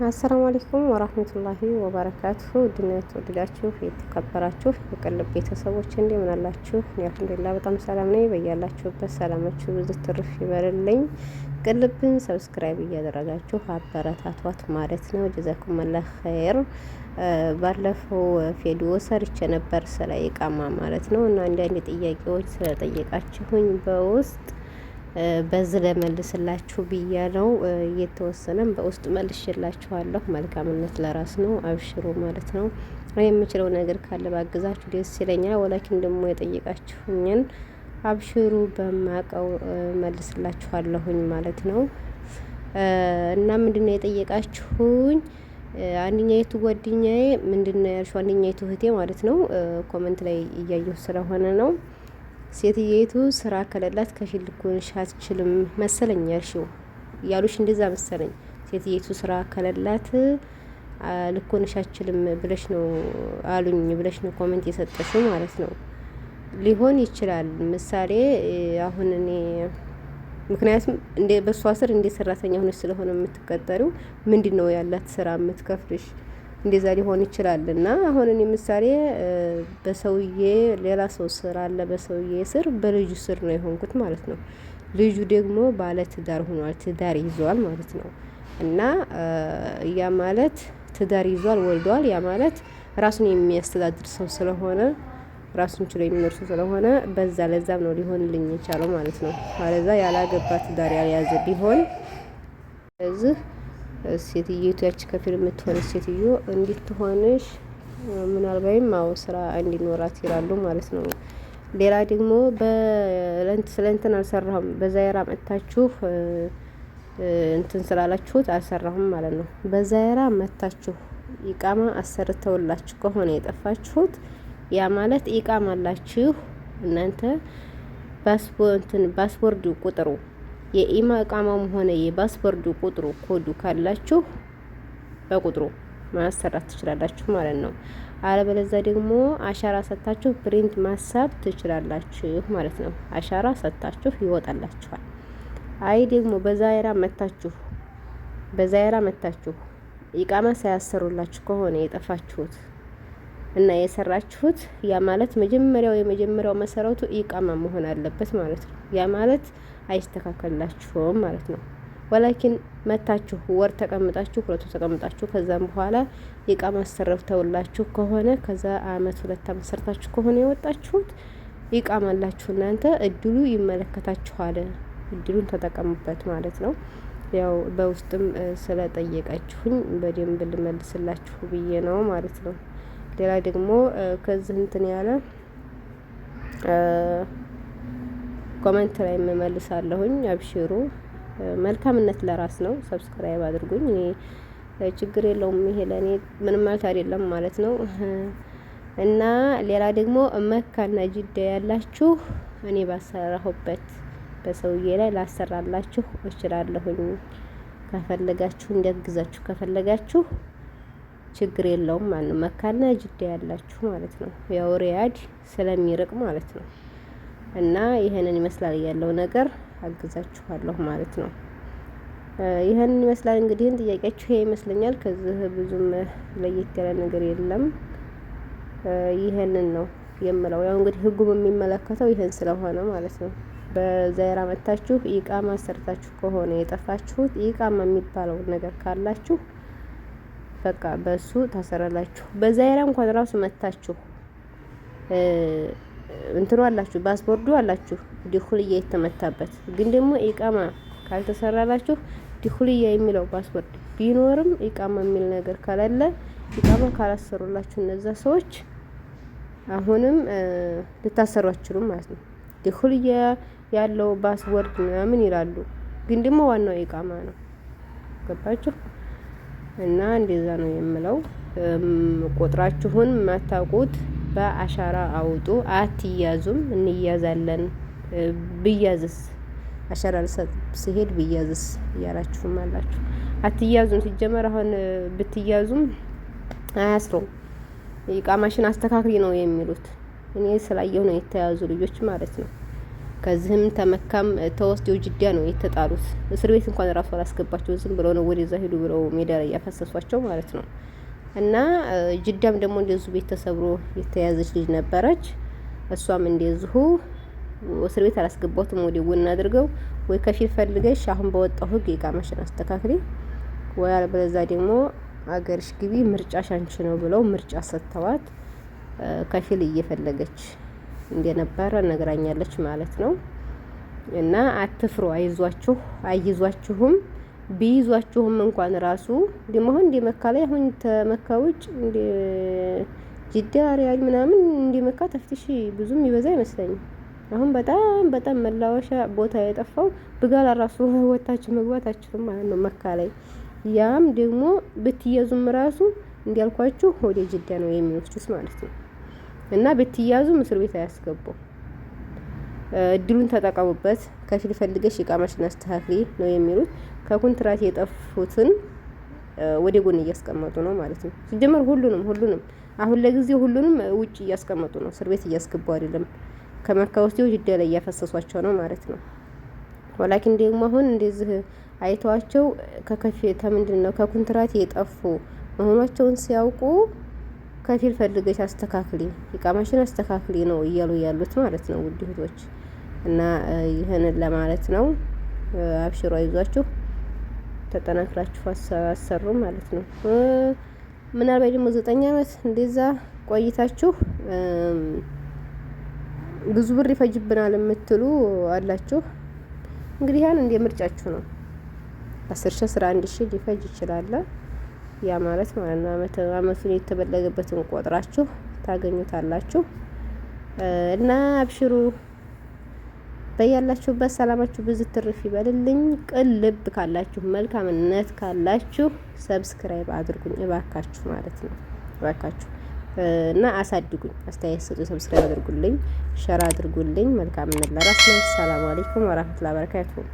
አሰላሙ አለይኩም ወራህመቱላሂ ወበረካቱሁ። ውድና የተወደዳችሁ የተከበራችሁ የቀልብ ቤተሰቦች እንደምን አላችሁ? እኔ አልሐምዱሊላህ በጣም ሰላም ነኝ። በያላችሁበት ሰላማችሁ ብዙ ትርፍ ይበልልኝ። ቅልብን ሰብስክራይብ እያደረጋችሁ አበረታቷት ማለት ነው። ጀዛኩሙላህ ኸይር። ባለፈው ቪዲዮ ሰርቼ ነበር ስለ ኢቃማ ማለት ነው እና አንዳንድ ጥያቄዎች ስለጠየቃችሁኝ በውስጥ በዚህ ለመልስላችሁ ብዬ ነው። እየተወሰነም በውስጥ መልሽላችኋለሁ። መልካምነት ለራስ ነው፣ አብሽሩ ማለት ነው። የምችለው ነገር ካለ ባግዛችሁ ደስ ይለኛል። ወላኪን ደግሞ የጠየቃችሁኝን አብሽሩ በማቀው መልስላችኋለሁኝ ማለት ነው። እና ምንድነው የጠየቃችሁኝ? አንደኛይቱ ጓደኛዬ ምንድነው ያልሽው? አንደኛይቱ እህቴ ማለት ነው። ኮመንት ላይ እያየሁ ስለሆነ ነው። ሴትየይቱ ስራ ከሌላት ከፊል ልኮንሽ አትችልም መሰለኝ ያልሽው፣ ያሉሽ እንደዛ መሰለኝ። ሴትየይቱ ስራ ከሌላት ልኮንሽ አትችልም ብለሽ ነው አሉኝ ብለሽ ነው ኮሜንት የሰጠሽው ማለት ነው። ሊሆን ይችላል። ምሳሌ አሁን እኔ ምክንያቱም እንደ በሷ ስር እንደ ሰራተኛ ሆነሽ ስለሆነ የምትቀጠሪው ምንድነው ያላት ስራ የምትከፍልሽ እንደዛ ሊሆን ይችላል። እና አሁን እኔ ምሳሌ በሰውዬ ሌላ ሰው ስር አለ፣ በሰውዬ ስር በልጁ ስር ነው የሆንኩት ማለት ነው። ልጁ ደግሞ ባለ ትዳር ሆኗል፣ ትዳር ይዟል ማለት ነው። እና ያ ማለት ትዳር ይዟል፣ ወልዷል። ያ ማለት ራሱን የሚያስተዳድር ሰው ስለሆነ ራሱን ችሎ የሚኖር ሰው ስለሆነ በዛ ለዛም ነው ሊሆንልኝ የቻለው ማለት ነው። አለዛ ያላገባ ትዳር ያልያዘ ቢሆን እዚህ ሴትዮቱ ያቺ ከፊል የምትሆን ሴትዮ እንዴት ትሆንሽ? ምናልባይም አዎ ስራ እንዲኖራት ይላሉ ማለት ነው። ሌላ ደግሞ ስለ እንትን አልሰራሁም በዛይራ መታችሁ እንትን ስላላችሁት አልሰራሁም ማለት ነው። በዛይራ መታችሁ ኢቃማ አሰርተውላችሁ ከሆነ የጠፋችሁት ያ ማለት ኢቃማ አላችሁ እናንተ ፓስፖርት ቁጥሩ የኢማ እቃማም ሆነ የፓስፖርት ቁጥሩ ኮዱ ካላችሁ በቁጥሩ ማሰራት ትችላላችሁ ማለት ነው። አለበለዚያ ደግሞ አሻራ ሰጣችሁ ፕሪንት ማሳብ ትችላላችሁ ማለት ነው። አሻራ ሰጣችሁ ይወጣላችኋል። አይ ደግሞ በዛይራ መታችሁ ኢቃማ ሳያሰሩላችሁ ከሆነ የጠፋችሁት እና የሰራችሁት ያ ማለት የመጀመሪያው መሰረቱ ኢቃማ መሆን አለበት ማለት ነው። ያ ማለት አይስተካከልላችሁም ማለት ነው። ወላኪን መታችሁ ወር ተቀምጣችሁ ሁለቱ ተቀምጣችሁ ከዛም በኋላ ኢቃማ አሰርተውላችሁ ከሆነ ከዛ አመት 2 አመት ሰርታችሁ ከሆነ የወጣችሁት ኢቃማ አላችሁ እናንተ እድሉ ይመለከታችኋል። እድሉን ተጠቀሙበት ማለት ነው። ያው በውስጥም ስለጠየቃችሁኝ በደንብ ልመልስላችሁ ብዬ ነው ማለት ነው። ሌላ ደግሞ ከዚህ እንትን ያለ ኮሜንት ላይ እመልሳለሁኝ። አብሽሩ። መልካምነት ለራስ ነው። ሰብስክራይብ አድርጉኝ። እኔ ችግር የለውም። ይሄ ለኔ ምንም ማለት አይደለም ማለት ነው። እና ሌላ ደግሞ መካና ጅዳ ያላችሁ እኔ ባሰራሁበት በሰውዬ ላይ ላሰራላችሁ እችላለሁኝ። ከፈለጋችሁ እንዲያግዛችሁ ከፈለጋችሁ ችግር የለውም ማለት ነው። መካና ጅዳ ያላችሁ ማለት ነው። ያው ሪያድ ስለሚርቅ ማለት ነው። እና ይሄንን ይመስላል ያለው ነገር፣ አግዛችኋለሁ ማለት ነው። ይሄንን ይመስላል እንግዲህ ጥያቄያችሁ ይሄ ይመስለኛል። ከዚህ ብዙም ለየት ያለ ነገር የለም። ይሄንን ነው የምለው። ያው እንግዲህ ህጉም የሚመለከተው ይሄን ስለሆነ ማለት ነው። በዛይራ መታችሁ ኢቃማ ሰርታችሁ ከሆነ የጠፋችሁት ኢቃማ የሚባለው ነገር ካላችሁ በቃ በሱ ታሰራላችሁ። በዛይራ እንኳን ራሱ መታችሁ እንትኑ አላችሁ ፓስፖርቱ አላችሁ ዲኹልያ የተመታበት ግን ደግሞ ኢቃማ ካልተሰራላችሁ ዲኹልያ የሚለው ፓስፖርት ቢኖርም ኢቃማ የሚል ነገር ካላለ ኢቃማ ካላሰሩላችሁ እነዛ ሰዎች አሁንም ልታሰሩ አትችሉም ማለት ነው። ዲኹልያ ያለው ፓስፖርት ምናምን ይላሉ ግን ደግሞ ዋናው ኢቃማ ነው። ገባችሁ? እና እንደዛ ነው የምለው። ቁጥራችሁን ማታውቁት በአሻራ አውጡ። አትያዙም። እንያዛለን ብያዝስ አሻራ ልሰጥ ሲሄድ ብያዝስ እያላችሁም አላችሁ። አትያዙም። ሲጀመር አሁን ብትያዙም አያስሩም። ኢቃማሽን አስተካክሊ ነው የሚሉት። እኔ ስላየሁ ነው የተያዙ ልጆች ማለት ነው። ከዚህም ተመካም ተወስደው ጅዳ ነው የተጣሉት። እስር ቤት እንኳን ራሱ አላስገባቸው፣ ዝም ብለው ነው ወደዛ ሄዱ ብለው ሜዳ ላይ ያፈሰሷቸው ማለት ነው። እና ጅዳም ደግሞ እንደዚሁ ቤት ተሰብሮ የተያዘች ልጅ ነበረች። እሷም እንደዚሁ እስር ቤት አላስገባትም፣ ወደ ጎን አድርገው ወይ ከፊል ፈልገሽ አሁን በወጣው ህግ የቃመሽን አስተካክሊ ወይ አልበለዛ ደግሞ አገርሽ ግቢ ምርጫሽ አንቺ ነው ብለው ምርጫ ሰጥተዋት ከፊል እየፈለገች እንደነበረ ነግራኛለች ማለት ነው። እና አትፍሩ፣ አይዟችሁ፣ አይዟችሁም። ቢይዟችሁም እንኳን ራሱ ደግሞ አሁን እንደ መካ ላይ አሁን ተመካ ውጭ እንደ ጅዳ ሪያድ ምናምን እንደ መካ ተፍትሽ ብዙም ይበዛ አይመስለኝም። አሁን በጣም መላወሻ ቦታ የጠፋው ብጋላ ራሱ ወታችሁ መግባታችሁም ማለት ነው መካ ላይ። ያም ደግሞ ብትያዙም ራሱ እንዲያልኳችሁ ወደ ጅዳ ነው የሚወስዱት ማለት ነው። እና ብትያዙም እስር ቤት አያስገቡም። እድሉን ተጠቀሙበት። ከፊል ፈልገሽ ኢቃማሽን አስተካክሊ ነው የሚሉት። ከኮንትራት የጠፉትን ወደ ጎን እያስቀመጡ ነው ማለት ነው። ሲጀመር ሁሉንም አሁን ለጊዜው ሁሉንም ውጭ እያስቀመጡ ነው፣ እስር ቤት እያስገቡ አይደለም። ከመካ ውስጥ ጅዳ ላይ እያፈሰሷቸው ነው ማለት ነው። ወላኪን ደግሞ አሁን እንደዚህ አይተዋቸው ከምንድን ነው ከኮንትራት የጠፉ መሆናቸውን ሲያውቁ ከፊል ፈልገሽ አስተካክሊ፣ ኢቃማሽን አስተካክሊ ነው እያሉ ያሉት ማለት ነው። ውድ እህቶች እና ይህንን ለማለት ነው። አብሽሮ አይዟችሁ፣ ተጠናክራችሁ አሰሩ ማለት ነው። ምናልባት ደግሞ 9 አመት እንደዛ ቆይታችሁ ብዙ ብር ይፈጅብናል የምትሉ አላችሁ። እንግዲህ ያን እንደ ምርጫችሁ ነው። 10,000 11,000 ሊፈጅ ይችላል። ያ ማለት ነው አመቱን የተበለገበትን ቆጥራችሁ ታገኙታላችሁ። እና አብሽሩ፣ በያላችሁበት ሰላማችሁ ብዙ ትርፍ ይበልልኝ። ቅን ልብ ካላችሁ፣ መልካምነት ካላችሁ ሰብስክራይብ አድርጉኝ እባካችሁ ማለት ነው። እባካችሁ እና አሳድጉኝ፣ አስተያየት ስጡ፣ ሰብስክራይብ አድርጉልኝ፣ ሸር አድርጉልኝ። መልካምነት ለራስ ነው። ሰላም አለይኩም ወራህመቱላሂ ወበረካቱሁ።